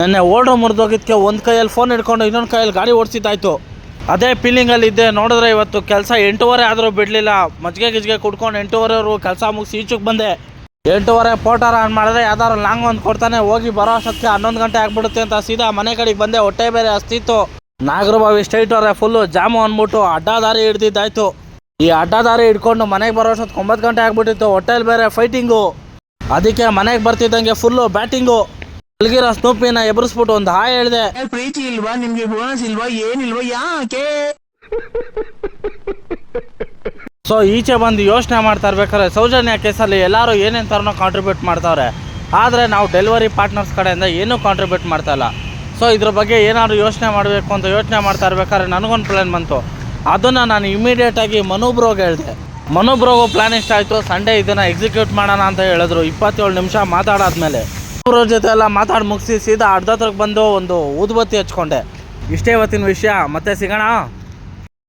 ನೆನ್ನೆ ಓಡ್ರು ಮುರಿದೋಗಿದ್ದಕ್ಕೆ ಒಂದು ಕೈಯಲ್ಲಿ ಫೋನ್ ಹಿಡ್ಕೊಂಡು ಇನ್ನೊಂದು ಕೈಯಲ್ಲಿ ಗಾಡಿ ಓಡಿಸಿದ್ದಾಯ್ತು. ಅದೇ ಫೀಲಿಂಗಲ್ಲಿ ಇದ್ದೆ. ನೋಡಿದ್ರೆ ಇವತ್ತು ಕೆಲಸ 8:30 ಆದರೂ ಬಿಡಲಿಲ್ಲ. ಮಜ್ಜಿಗೆ ಕುಡ್ಕೊಂಡು 8:30ವರೆಗೂ ಕೆಲಸ ಮುಗಿಸಿ ಈಚೆಗೆ ಬಂದೆ. 8:30 ಪೋಟಾರ ಆನ್ ಮಾಡಿದ್ರೆ ಯಾವ್ದಾದ್ರು ಲಾಂಗ್ ಒಂದು ಕೊಡ್ತಾನೆ. ಹೋಗಿ ಬರೋ ಅಷ್ಟೊತ್ತಿಗೆ 11 ಗಂಟೆ ಆಗ್ಬಿಡುತ್ತೆ ಅಂತ ಸೀದಾ ಮನೆ ಕಡೆಗೆ ಬಂದೆ. ಹೊಟ್ಟೆ ಬೇರೆ ಹಸ್ತಿತ್ತು. ನಾಗರಬಾವಿ ಸ್ಟ್ರೈಟ್ ಅವರೇ ಫುಲ್ಲು ಜಾಮು ಅಂದ್ಬಿಟ್ಟು ಅಡ್ಡದಾರಿ ಹಿಡ್ದಿದ್ದಾಯ್ತು. ಈ ಅಡ್ಡದಾರಿ ಹಿಡ್ಕೊಂಡು ಮನೆಗೆ ಬರೋ ಅಷ್ಟೊತ್ತು 9 ಗಂಟೆ ಆಗ್ಬಿಟ್ಟಿತ್ತು. ಹೊಟ್ಟೆಲಿ ಬೇರೆ ಫೈಟಿಂಗು. ಅದಕ್ಕೆ ಮನೆಗೆ ಬರ್ತಿದ್ದಂಗೆ ಫುಲ್ಲು ಬ್ಯಾಟಿಂಗು. ಅಲ್ಗಿರೋ ಸ್ನೂಪಿನ ಎಬ್ರಿಸ್ಬಿಟ್ಟು ಒಂದು ಹಾಯ್ ಹೇಳಿದೆ. ಪ್ರೀತಿ ಇಲ್ವಾ ನಿಮ್ಗೆ? ಬೋನಸ್ ಇಲ್ವಾ? ಏನಿಲ್ವಾ? ಯಾಕೆ? ಸೊ ಈಚೆ ಬಂದು ಯೋಚನೆ ಮಾಡ್ತಾ ಇರ್ಬೇಕಾದ್ರೆ ಸೌಜನ್ಯ ಕೇಸಲ್ಲಿ ಎಲ್ಲರೂ ಏನೇನು ಥರನೋ ಕಾಂಟ್ರಿಬ್ಯೂಟ್ ಮಾಡ್ತಾವ್ರೆ. ಆದರೆ ನಾವು ಡೆಲಿವರಿ ಪಾರ್ಟ್ನರ್ಸ್ ಕಡೆಯಿಂದ ಏನೂ ಕಾಂಟ್ರಿಬ್ಯೂಟ್ ಮಾಡ್ತಾ ಇಲ್ಲ. ಸೊ ಇದ್ರ ಬಗ್ಗೆ ಏನಾದರೂ ಯೋಚನೆ ಮಾಡಬೇಕು ಅಂತ ಯೋಚನೆ ಮಾಡ್ತಾ ಇರ್ಬೇಕಾದ್ರೆ ನನಗೊಂದು ಪ್ಲ್ಯಾನ್ ಬಂತು. ಅದನ್ನು ನಾನು ಇಮಿಡಿಯೇಟಾಗಿ ಮನೋಬ್ರೋಗೆ ಹೇಳಿದೆ. ಮನೋಬ್ರೋಗೂ ಪ್ಲ್ಯಾನ್ ಇಷ್ಟ ಆಯಿತು. ಸಂಡೇ ಇದನ್ನು ಎಕ್ಸಿಕ್ಯೂಟ್ ಮಾಡೋಣ ಅಂತ ಹೇಳಿದ್ರು. 27 ನಿಮಿಷ ಮಾತಾಡಾದ್ಮೇಲೆ ಅವ್ರ ಜೊತೆ ಎಲ್ಲ ಮಾತಾಡಿ ಮುಗಿಸಿ ಸೀದಾ ಅರ್ಧತ್ರಕ್ಕೆ ಬಂದು ಒಂದು ಊದುಬತ್ತಿ ಹಚ್ಕೊಂಡೆ. ಇಷ್ಟೇ ಇವತ್ತಿನ ವಿಷಯ. ಮತ್ತೆ ಸಿಗೋಣ.